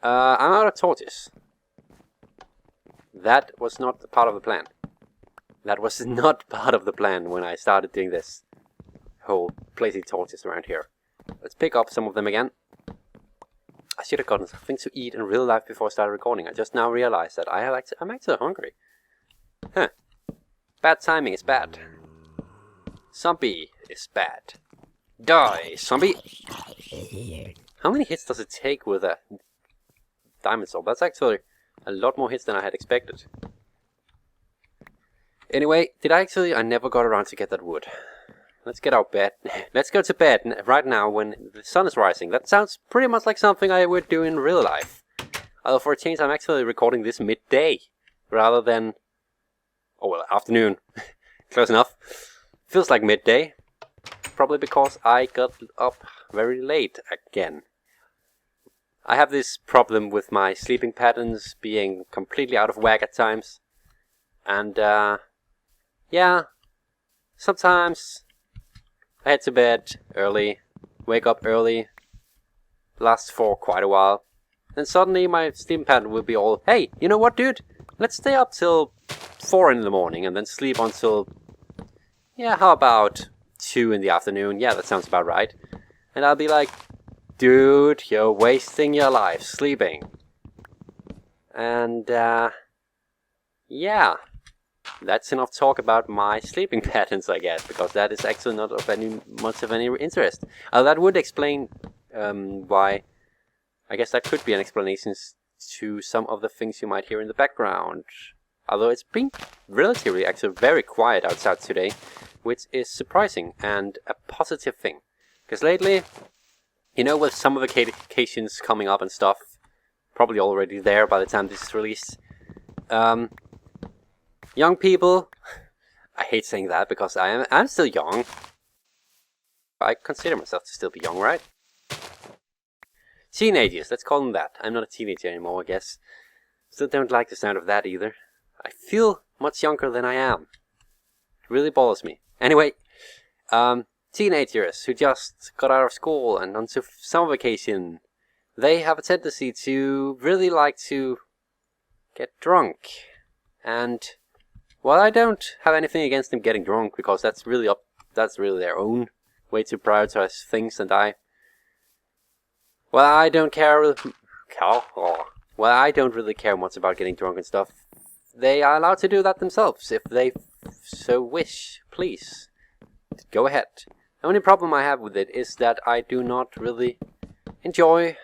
I'm out of torches. That was not part of the plan. That was not part of the plan when I started doing this whole placing torches around here. Let's pick up some of them again. I should have gotten something to eat in real life before I started recording. I just now realized that I'm actually hungry. Huh. Bad timing is bad. Zombie is bad. Die, zombie! How many hits does it take with a diamond sword? That's actually a lot more hits than I had expected. Anyway, I never got around to get that wood. Let's get out bed. Let's go to bed right now when the sun is rising. That sounds pretty much like something I would do in real life. Although for a change, I'm actually recording this midday rather than, oh well, afternoon. Close enough. Feels like midday. Probably because I got up very late again. I have this problem with my sleeping patterns being completely out of whack at times. And, yeah, sometimes I head to bed early, wake up early, lasts for quite a while. Then suddenly my sleeping pattern will be all, hey, you know what, dude? Let's stay up till 4 in the morning and then sleep until, yeah, how about 2 in the afternoon? Yeah, that sounds about right. And I'll be like, dude, you're wasting your life sleeping. And, yeah. That's enough talk about my sleeping patterns, I guess, because that is actually not of much of any interest. That would explain why. I guess that could be an explanation to some of the things you might hear in the background. Although it's been relatively, actually, very quiet outside today, which is surprising and a positive thing. Because lately, you know, with summer vacations coming up and stuff, probably already there by the time this is released. Young people, I hate saying that because I'm still young. I consider myself to still be young, right? Teenagers, let's call them that. I'm not a teenager anymore, I guess. Still don't like the sound of that either. I feel much younger than I am. It really bothers me. Anyway, teenagers who just got out of school and onto summer vacation, they have a tendency to really like to get drunk. And while I don't have anything against them getting drunk, because that's really their own way to prioritize things, and I don't really care much about getting drunk and stuff. They are allowed to do that themselves if they so wish. Please, go ahead. The only problem I have with it is that I do not really enjoy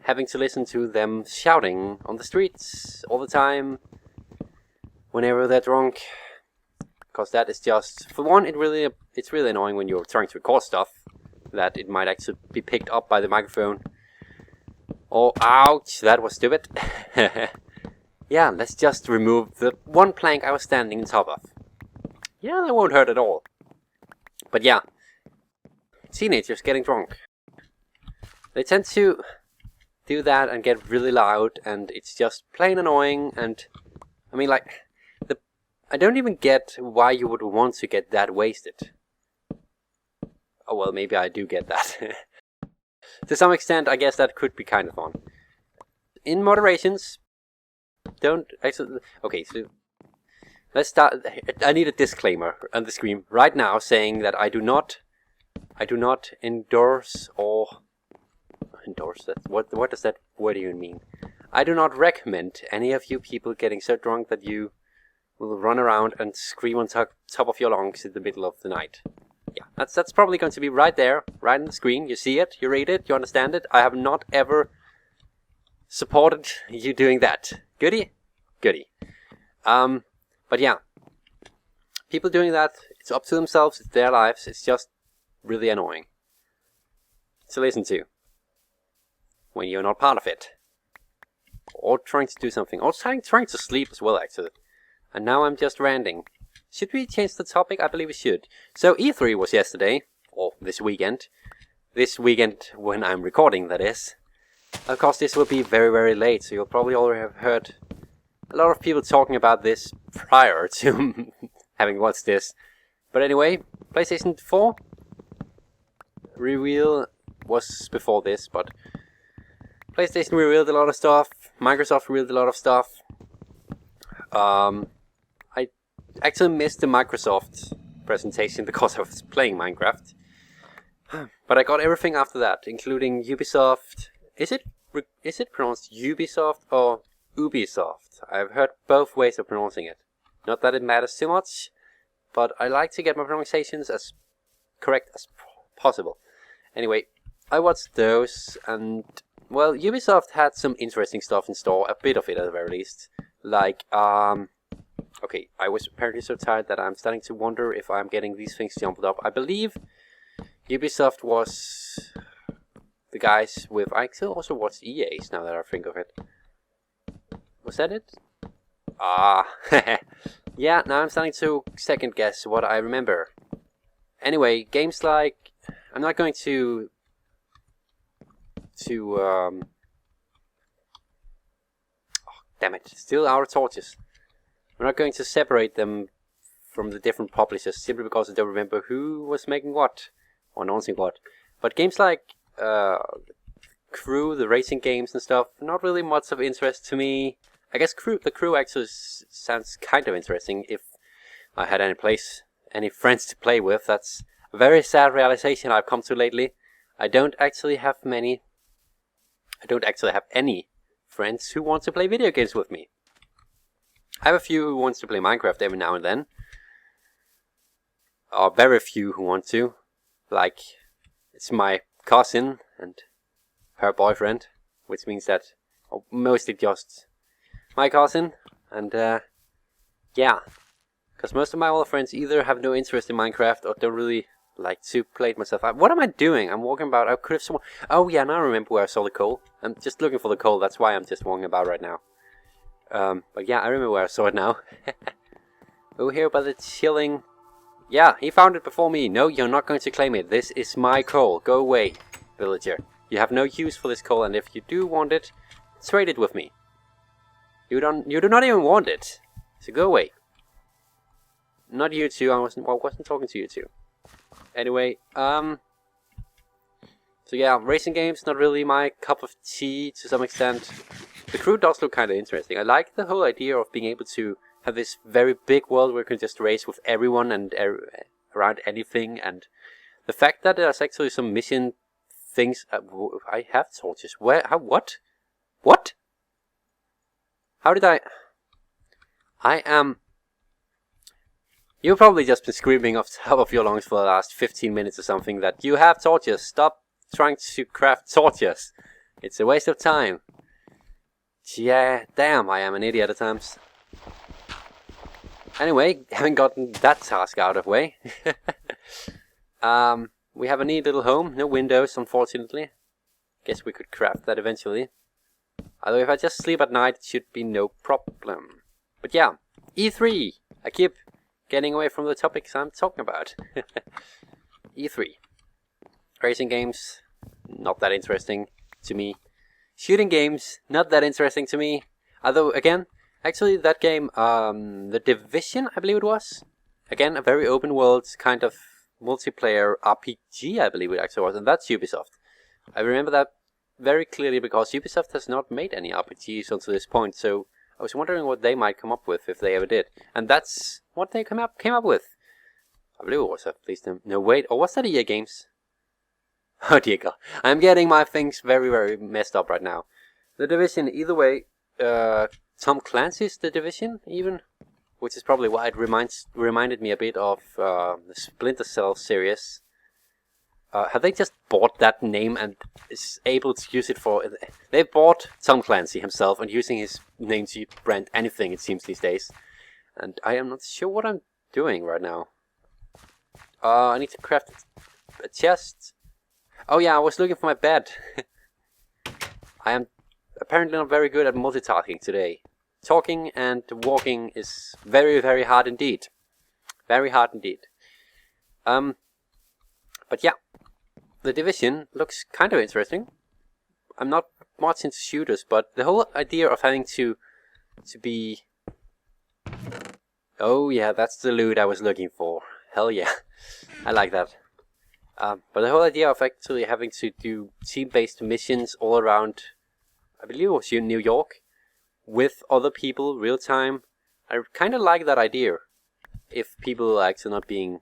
having to listen to them shouting on the streets all the time whenever they're drunk, because that is just, for one, it's really annoying when you're trying to record stuff that it might actually be picked up by the microphone. Oh, ouch, that was stupid. Yeah, let's just remove the one plank I was standing on top of. Yeah, that won't hurt at all. But yeah, teenagers getting drunk. They tend to do that and get really loud, and it's just plain annoying. And I mean, like, I don't even get why you would want to get that wasted. Oh well, maybe I do get that. To some extent, I guess that could be kind of fun. In moderations, don't actually. Okay, so let's start. I need a disclaimer on the screen right now saying that I do not endorse that. What does that word even mean? I do not recommend any of you people getting so drunk that you will run around and scream on top of your lungs in the middle of the night. Yeah, that's probably going to be right there, right on the screen. You see it, you read it, you understand it. I have not ever supported you doing that. Goody? Goody. But yeah, people doing that, it's up to themselves, it's their lives, it's just really annoying to listen to when you're not part of it. Or trying to do something, or trying to sleep as well, actually. And now I'm just ranting. Should we change the topic? I believe we should. So E3 was yesterday, or this weekend. This weekend when I'm recording, that is. Of course, this will be very, very late, so you'll probably already have heard a lot of people talking about this prior to having watched this. But anyway, PlayStation 4 reveal was before this, but PlayStation revealed a lot of stuff. Microsoft revealed a lot of stuff. I actually missed the Microsoft presentation because I was playing Minecraft. But I got everything after that, including Ubisoft. Is it pronounced Ubisoft or Ubisoft? I've heard both ways of pronouncing it. Not that it matters too much, but I like to get my pronunciations as correct as possible. Anyway, I watched those, and well, Ubisoft had some interesting stuff in store, a bit of it at the very least. Like, okay, I was apparently so tired that I'm starting to wonder if I'm getting these things jumbled up. I believe Ubisoft was the guys with... I still also watched EA's now that I think of it. Was that it? Ah, yeah, now I'm starting to second guess what I remember. Anyway, games like... I'm not going to oh, damn it, still our torches. We're not going to separate them from the different publishers simply because I don't remember who was making what or announcing what. But games like Crew, the racing games and stuff, not really much of interest to me. I guess the Crew actually sounds kind of interesting if I had any friends to play with. That's a very sad realization I've come to lately. I don't actually have any friends who want to play video games with me. I have a few who wants to play Minecraft every now and then. Or very few who want to. Like, it's my cousin and her boyfriend, which means that mostly just my cousin. And yeah, because most of my other friends either have no interest in Minecraft or don't really like to play it myself. What am I doing? I'm walking about. I could have someone. Oh yeah, now I remember where I saw the coal. I'm just looking for the coal. That's why I'm just walking about right now. But yeah, I remember where I saw it now. Over here by the chilling. Yeah, he found it before me. No, you're not going to claim it. This is my coal. Go away, villager. You have no use for this coal, and if you do want it, trade it with me. You do not even want it. So go away. Not you two. I wasn't talking to you two. Anyway, so yeah, racing games, not really my cup of tea to some extent. The Crew does look kind of interesting. I like the whole idea of being able to have this very big world where you can just race with everyone and around anything, and the fact that there's actually some mission things. I have torches. Where? How? What? What? How did I am... You've probably just been screaming off the top of your lungs for the last 15 minutes or something that you have torches. Stop trying to craft torches. It's a waste of time. Yeah, damn, I am an idiot at times. Anyway, having gotten that task out of the way. We have a neat little home. No windows, unfortunately. Guess we could craft that eventually. Although if I just sleep at night, it should be no problem. But yeah, E3. I keep getting away from the topics I'm talking about. E3. Racing games, not that interesting to me. Shooting games, not that interesting to me. Although, again, actually that game, The Division, I believe it was. Again, a very open world kind of multiplayer RPG, I believe it actually was. And that's Ubisoft. I remember that very clearly because Ubisoft has not made any RPGs until this point. So I was wondering what they might come up with if they ever did. And that's what they came up with. I believe it was at least... No, wait. Or was that EA Games? Oh dear God. I'm getting my things very, very messed up right now. The Division, either way. Tom Clancy's The Division, even. Which is probably why it reminded me a bit of the Splinter Cell series. Have they just bought that name and is able to use it for... They bought Tom Clancy himself and using his name to brand anything, it seems, these days. And I am not sure what I'm doing right now. I need to craft a chest. Oh yeah, I was looking for my bed. I am apparently not very good at multitasking today. Talking and walking is very, very hard indeed. Very hard indeed. But yeah. The Division looks kind of interesting. I'm not much into shooters, but the whole idea of having to be... Oh yeah, that's the loot I was looking for. Hell yeah. I like that. But the whole idea of actually having to do team-based missions all around I believe it was in New York, with other people, real time. I kind of like that idea. If people are actually not being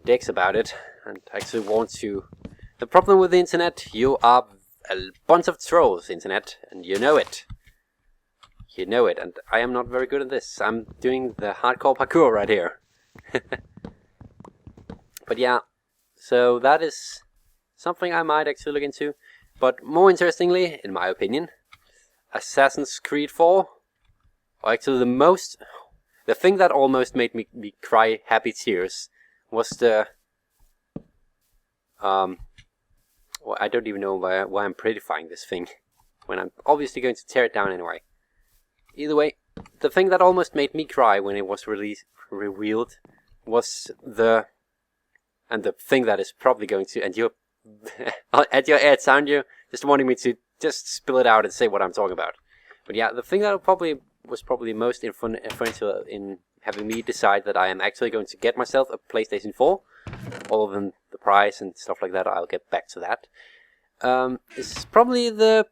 dicks about it, and actually want to. The problem with the internet, you are a bunch of trolls, internet, and you know it. You know it, and I am not very good at this. I'm doing the hardcore parkour right here. But yeah, so that is something I might actually look into. But more interestingly, in my opinion, Assassin's Creed 4, or actually the thing that almost made me cry happy tears was the, well, I don't even know why I'm prettifying this thing, when I'm obviously going to tear it down anyway. Either way, the thing that almost made me cry when it was revealed was the thing that is probably going to, and you're at your head, sound you, just wanting me to just spill it out and say what I'm talking about. But yeah, the thing that was probably most influential in having me decide that I am actually going to get myself a PlayStation 4, all of them, the price and stuff like that, I'll get back to that, is probably the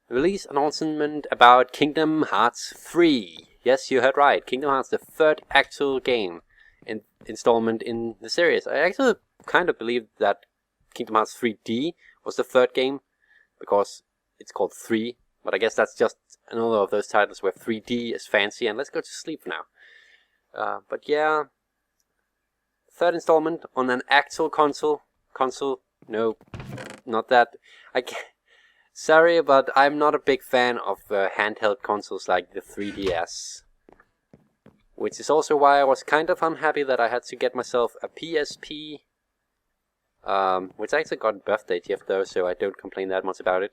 release announcement about Kingdom Hearts 3. Yes, you heard right. Kingdom Hearts, the third actual game installment in the series. I actually kind of believe that Kingdom Hearts 3D was the third game, because it's called 3. But I guess that's just another of those titles where 3D is fancy, and let's go to sleep for now. But yeah, third installment on an actual console. No, not that. Sorry, but I'm not a big fan of handheld consoles like the 3DS. Which is also why I was kind of unhappy that I had to get myself a PSP. Which I actually got a birthday gift though, so I don't complain that much about it.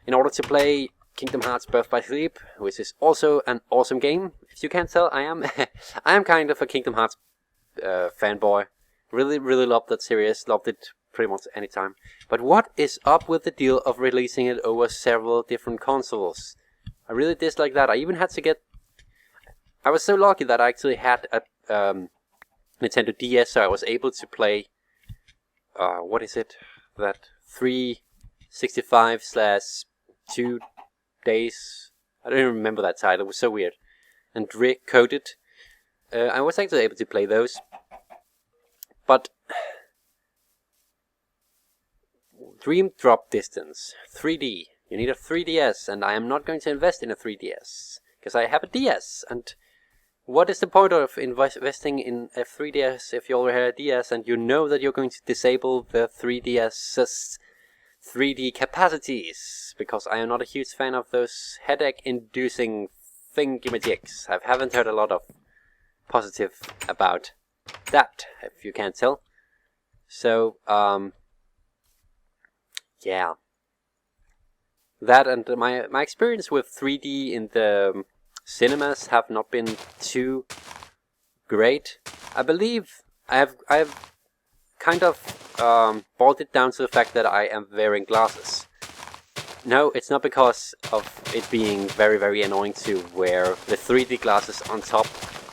In order to play Kingdom Hearts Birth by Sleep, which is also an awesome game. If you can't tell, I am I am kind of a Kingdom Hearts fanboy. Really loved that series, loved it pretty much any time. But what is up with the deal of releasing it over several different consoles? I really dislike that. I even had to get... I was so lucky that I actually had a Nintendo DS, so I was able to play... what is it? That 365/2 days... I don't even remember that title, it was so weird. And recoded. I was actually able to play those. But... Dream Drop Distance, 3D. You need a 3DS, and I am not going to invest in a 3DS, because I have a DS, and what is the point of investing in a 3DS if you already have a DS, and you know that you're going to disable the 3DS's 3D capacities, because I am not a huge fan of those headache-inducing thingamajigs. I haven't heard a lot of positive about that, if you can't tell. So, yeah. That and my experience with 3D in the cinemas have not been too great. I believe I have kind of boiled it down to the fact that I am wearing glasses. No, it's not because of it being very annoying to wear the 3D glasses on top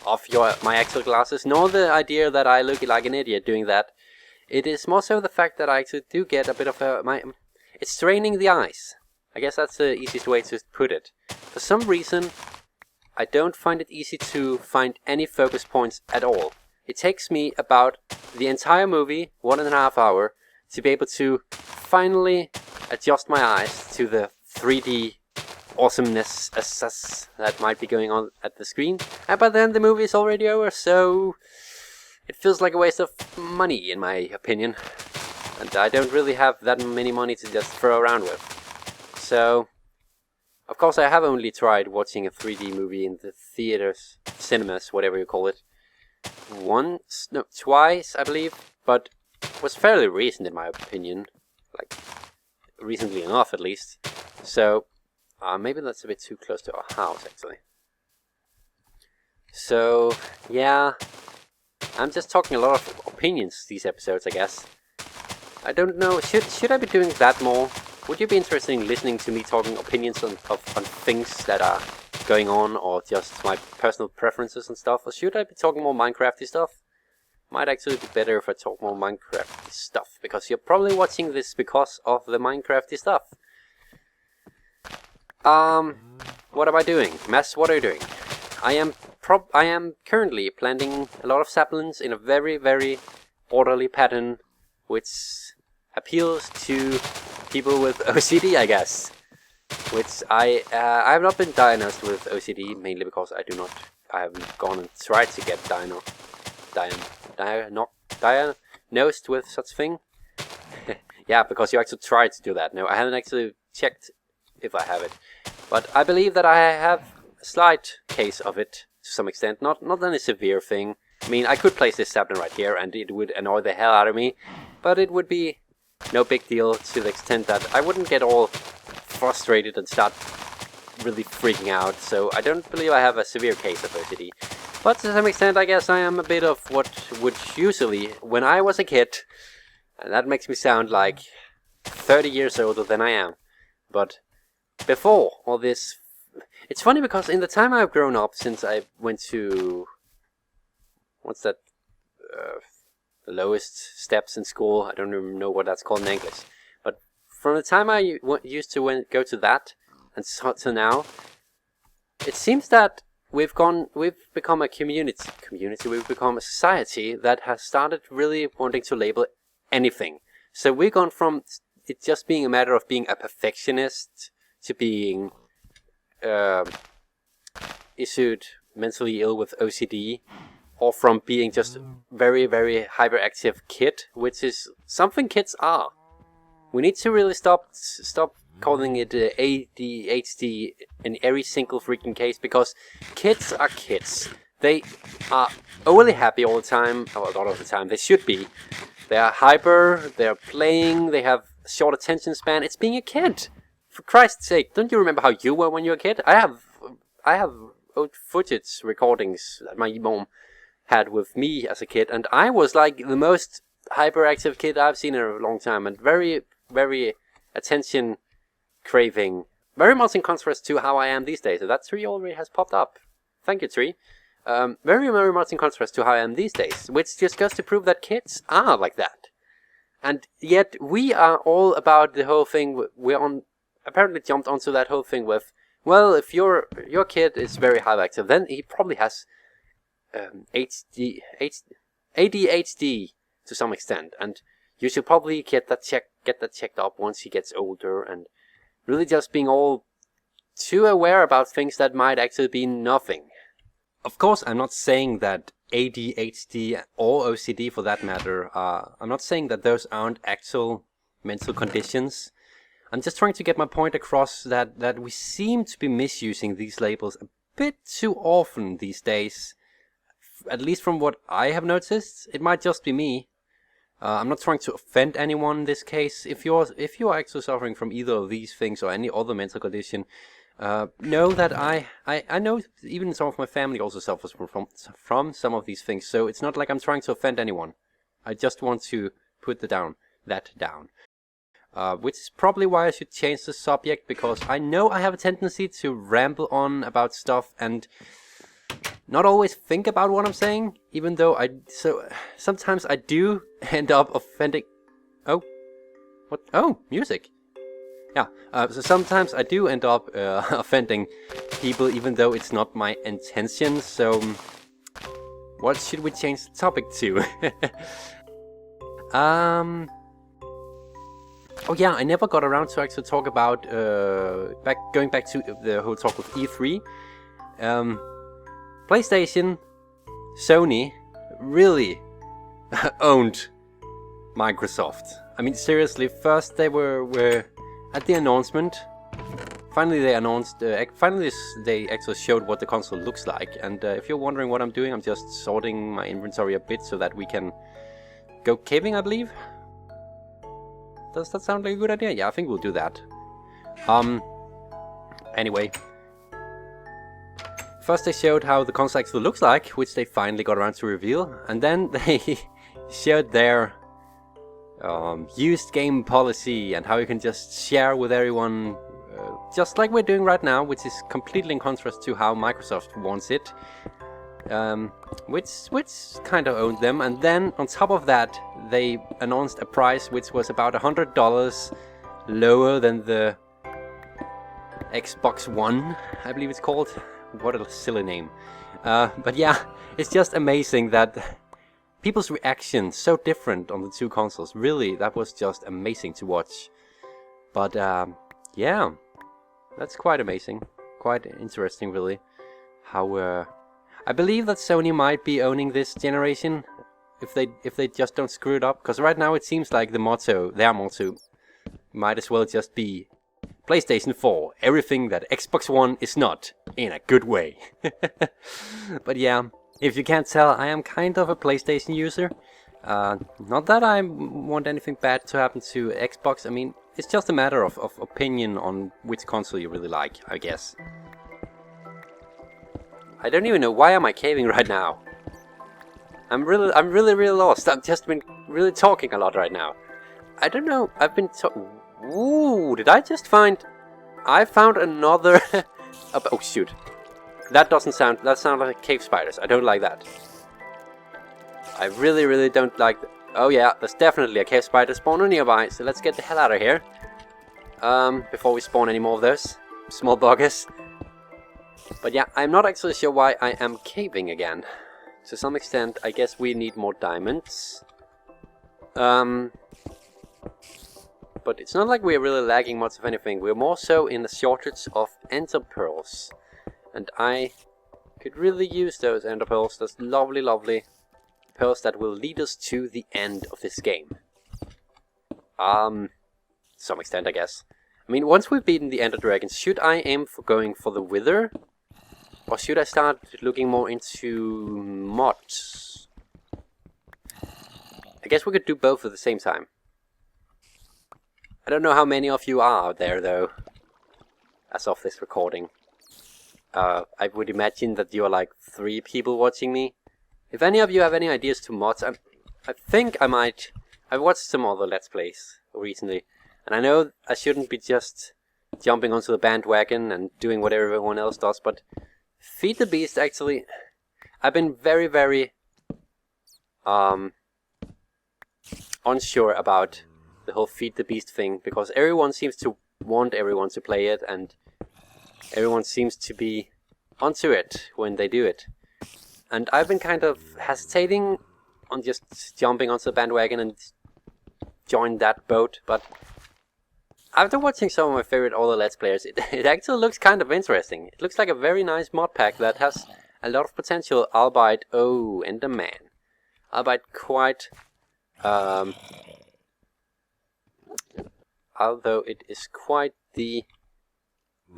of my actual glasses, nor the idea that I look like an idiot doing that. It is more so the fact that I actually do get a bit of it's straining the eyes. I guess that's the easiest way to put it. For some reason, I don't find it easy to find any focus points at all. It takes me about the entire movie, 1.5 hours, to be able to finally adjust my eyes to the 3D awesomeness that might be going on at the screen. And by then the movie is already over, so it feels like a waste of money in my opinion. And I don't really have that many money to just throw around with. So, of course I have only tried watching a 3D movie in the theaters, cinemas, whatever you call it. Twice, I believe, but it was fairly recent in my opinion. Like, recently enough at least. So, maybe that's a bit too close to our house actually. So, yeah. I'm just talking a lot of opinions these episodes, I guess. I don't know, should I be doing that more? Would you be interested in listening to me talking opinions on things that are going on, or just my personal preferences and stuff? Or should I be talking more Minecrafty stuff? might actually be better if I talk more Minecraft stuff, because you're probably watching this because of the Minecrafty stuff. What am I doing? Mess, what are you doing? I am currently planting a lot of saplings in a very, very orderly pattern, which appeals to people with OCD, I guess. Which I have not been diagnosed with OCD, mainly because I haven't gone and tried to get diagnosed with such thing. Yeah, because you actually tried to do that. No, I haven't actually checked if I have it. But I believe that I have a slight case of it to some extent. Not any severe thing. I mean, I could place this sapling right here and it would annoy the hell out of me. But it would be no big deal to the extent that I wouldn't get all frustrated and start really freaking out. So I don't believe I have a severe case of OCD. But to some extent, I guess I am a bit of what would usually, when I was a kid, and that makes me sound like 30 years older than I am. But before all this, it's funny because in the time I've grown up, since I went to, what's that, the lowest steps in school, I don't even know what that's called in English. But from the time I used to go to that, and so to now, it seems that we've become a community, we've become a society that has started really wanting to label anything. So we've gone from it just being a matter of being a perfectionist to being issued mentally ill with OCD, or from being just very, very hyperactive kid, which is something kids are. We need to really stop calling it ADHD in every single freaking case, because kids are kids. They are overly happy all the time, or a lot of the time. They should be. They are hyper, they are playing, they have short attention span. It's being a kid. For Christ's sake, don't you remember how you were when you were a kid? I have old footage recordings that my mom had with me as a kid, and I was like the most hyperactive kid I've seen in a long time, and very, very attention craving, very much in contrast to how I am these days. So that tree already has popped up. Thank you, tree. Very, very much in contrast to how I am these days, which just goes to prove that kids are like that. And yet we are all about the whole thing. We're apparently jumped onto that whole thing with, well, if your kid is very hyperactive, then he probably has ADHD to some extent, and you should probably get that checked up once he gets older, and really just being all too aware about things that might actually be nothing. Of course, I'm not saying that ADHD or OCD for that matter, I'm not saying that those aren't actual mental conditions. I'm just trying to get my point across that we seem to be misusing these labels a bit too often these days. At least from what I have noticed. It might just be me. I'm not trying to offend anyone in this case. If you are actually suffering from either of these things or any other mental condition, know that I know even some of my family also suffers from some of these things. So it's not like I'm trying to offend anyone. I just want to put that down. Which is probably why I should change the subject, because I know I have a tendency to ramble on about stuff and not always think about what I'm saying, even though sometimes I do end up offending. Oh, what? Oh, music. Yeah. So sometimes I do end up offending people, even though it's not my intention. So, what should we change the topic to? Oh yeah, I never got around to actually talk about going back to the whole talk with E3. PlayStation, Sony really owned Microsoft. I mean, seriously, first they were at the announcement. Finally they announced, they actually showed what the console looks like. And if you're wondering what I'm doing, I'm just sorting my inventory a bit so that we can go caving, I believe. Does that sound like a good idea? Yeah, I think we'll do that. Anyway. First they showed how the console actually looks like, which they finally got around to reveal, and then they showed their used game policy and how you can just share with everyone, just like we're doing right now, which is completely in contrast to how Microsoft wants it. which kind of owned them. And then on top of that, they announced a price which was about $100 lower than the Xbox One, I believe it's called. What a silly name. But yeah, it's just amazing that people's reaction so different on the two consoles. Really, that was just amazing to watch. But yeah, that's quite amazing, quite interesting, really. How I believe that Sony might be owning this generation if they just don't screw it up. Because right now it seems like their motto might as well just be PlayStation 4, everything that Xbox One is not, in a good way. But yeah, if you can't tell, I am kind of a PlayStation user. Not that I want anything bad to happen to Xbox. I mean, it's just a matter of opinion on which console you really like, I guess. I don't even know why am I caving right now. I'm really lost. I've just been really talking a lot right now. I don't know. I've been Ooh, did I just find... I found another... oh, shoot. That sound like cave spiders. I don't like that. I really don't like... Oh yeah, there's definitely a cave spider spawner nearby, so let's get the hell out of here. Before we spawn any more of those small buggers. But yeah, I'm not actually sure why I am caving again. To some extent, I guess we need more diamonds. But it's not like we're really lagging much of anything. We're more so in a shortage of ender pearls. And I could really use those ender pearls. Those lovely pearls that will lead us to the end of this game. To some extent, I guess. I mean, once we've beaten the ender dragons, should I aim for going for the wither? Or should I start looking more into mods? I guess we could do both at the same time. I don't know how many of you are out there, though, as of this recording. I would imagine that you are like 3 people watching me. If any of you have any ideas to mods, I think I might... I've watched some other Let's Plays recently, and I know I shouldn't be just jumping onto the bandwagon and doing what everyone else does, but Feed the Beast, actually, I've been very unsure about the whole Feed the Beast thing, because everyone seems to want everyone to play it, and everyone seems to be onto it when they do it. And I've been kind of hesitating on just jumping onto the bandwagon and join that boat, but after watching some of my favorite other Let's Players, it actually looks kind of interesting. It looks like a very nice mod pack that has a lot of potential, albeit, oh, Enderman. Albeit quite... although it is quite the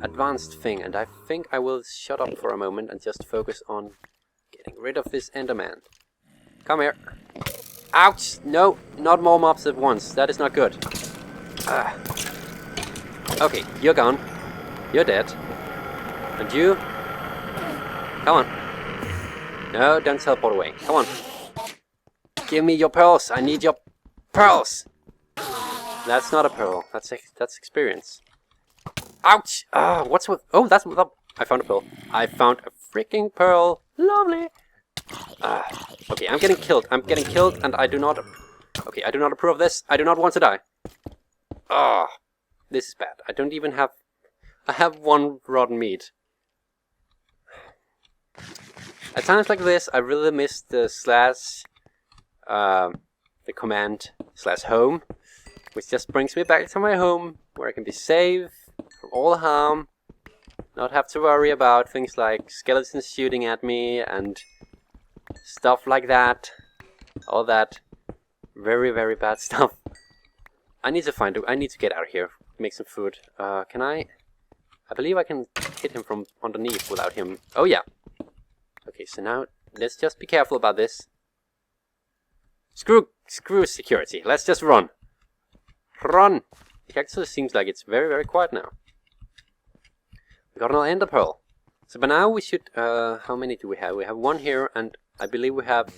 advanced thing, and I think I will shut up for a moment and just focus on getting rid of this Enderman. Come here. Ouch! No, not more mobs at once. That is not good. Okay, you're gone. You're dead. And you? Come on. No, don't teleport away. Come on. Give me your pearls. I need your pearls. That's not a pearl. That's experience. Ouch! What's with... Oh, that's... I found a pearl. I found a freaking pearl. Lovely. Okay, I'm getting killed. I'm getting killed, and I do not... Okay, I do not approve of this. I do not want to die. This is bad. I don't even have... I have 1 rotten meat. At times like this, I really miss the slash... the command /home. Which just brings me back to my home, where I can be safe from all harm, not have to worry about things like skeletons shooting at me and stuff like that. All that very bad stuff. I need to get out of here, make some food. Can I? I believe I can hit him from underneath without him. Oh yeah. Okay, so now let's just be careful about this. Screw security. Let's just run. Run! It actually seems like it's very quiet now. We got another ender pearl. So by now we should... how many do we have? We have 1 here, and I believe we have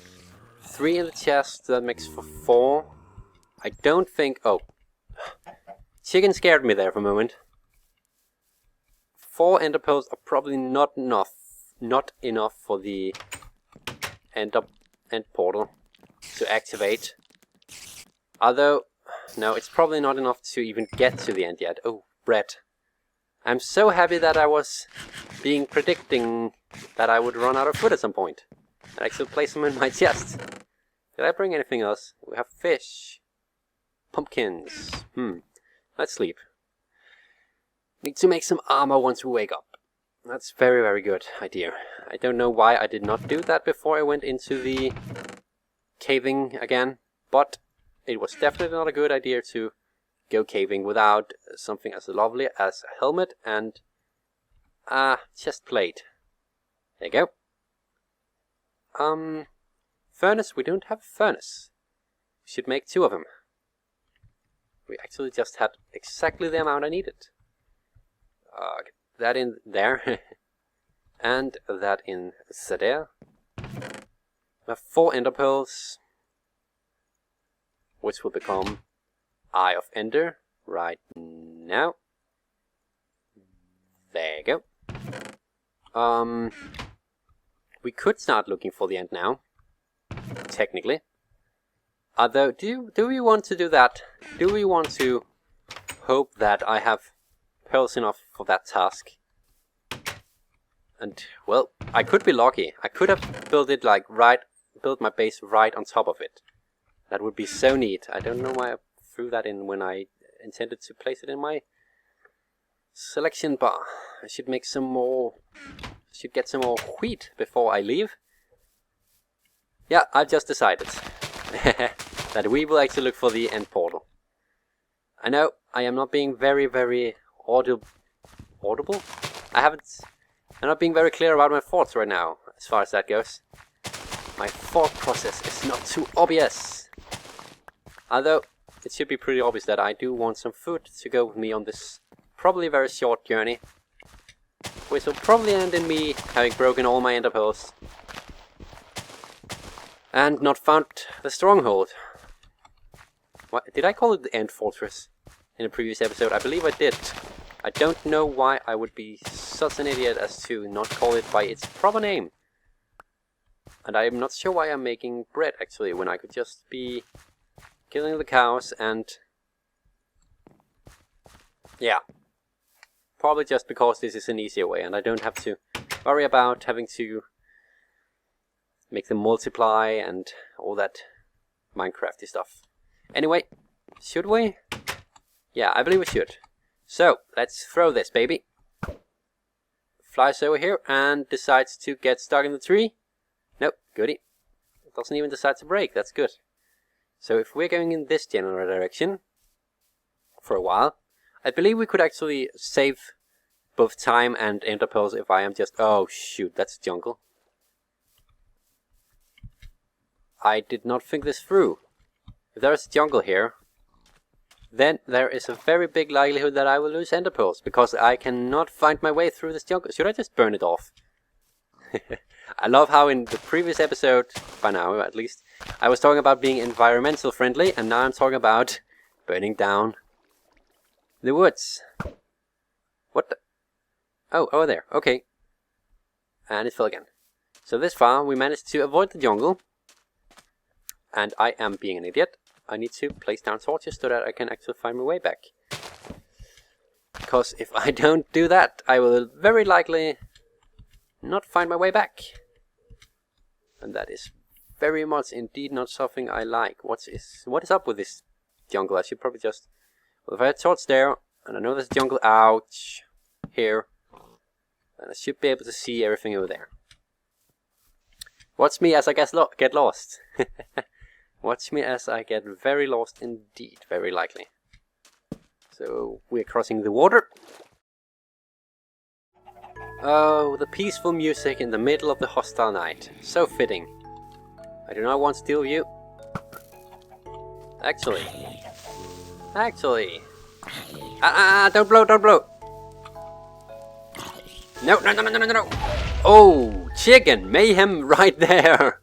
3 in the chest. That makes for 4. I don't think... Oh. Chicken scared me there for a moment. 4 ender pearls are probably not enough for the end portal to activate. Although, no, it's probably not enough to even get to the end yet. Oh, bread. I'm so happy that I was predicting that I would run out of food at some point. And I should place them in my chest. Did I bring anything else? We have fish. Pumpkins. Let's sleep. Need to make some armor once we wake up. That's very, very good idea. I don't know why I did not do that before I went into the caving again. But it was definitely not a good idea to go caving without something as lovely as a helmet and a chest plate. There you go. Furnace, we don't have a furnace. We should make 2 of them. We actually just had exactly the amount I needed. Get that in there. And that in there. We have 4 ender pearls, which will become Eye of Ender right now. There you go. We could start looking for the end now. Technically. Although, do we want to do that? Do we want to hope that I have pearls enough for that task? And, well, I could be lucky. I could have built it like built my base right on top of it. That would be so neat. I don't know why I threw that in when I intended to place it in my selection bar. I should make some more... should get some more wheat before I leave. Yeah, I've just decided that we will actually look for the end portal. I know I am not being very, very audible. I'm not being very clear about my thoughts right now, as far as that goes. My thought process is not too obvious. Although, it should be pretty obvious that I do want some food to go with me on this probably very short journey. Which will probably end in me having broken all my ender pearls. And not found the Stronghold. What, did I call it the End Fortress in a previous episode? I believe I did. I don't know why I would be such an idiot as to not call it by its proper name. And I'm not sure why I'm making bread actually, when I could just be killing the cows and... yeah. Probably just because this is an easier way and I don't have to worry about having to make them multiply and all that Minecrafty stuff. Anyway, should we? Yeah, I believe we should. So, let's throw this baby. Flies over here and decides to get stuck in the tree. Nope, goody. It doesn't even decide to break, that's good. So if we're going in this general direction for a while, I believe we could actually save both time and ender pearls if I am just... oh shoot, that's jungle. I did not think this through. If there is jungle here, then there is a very big likelihood that I will lose ender pearls, because I cannot find my way through this jungle. Should I just burn it off? I love how in the previous episode, by now at least, I was talking about being environmental friendly, and now I'm talking about burning down the woods. What the? Oh, over there. Okay. And it fell again. So this far, we managed to avoid the jungle. And I am being an idiot. I need to place down torches so that I can actually find my way back. Because if I don't do that, I will very likely not find my way back. And that is very much indeed not something I like. What is up with this jungle? I should probably just... well, if I had torch there, and I know there's jungle, ouch, here, then I should be able to see everything over there. Watch me as I get lost. Watch me as I get very lost indeed, very likely. So, we're crossing the water. Oh, the peaceful music in the middle of the hostile night. So fitting. I do not want to steal you. Actually. Don't blow. No. Oh, chicken mayhem right there.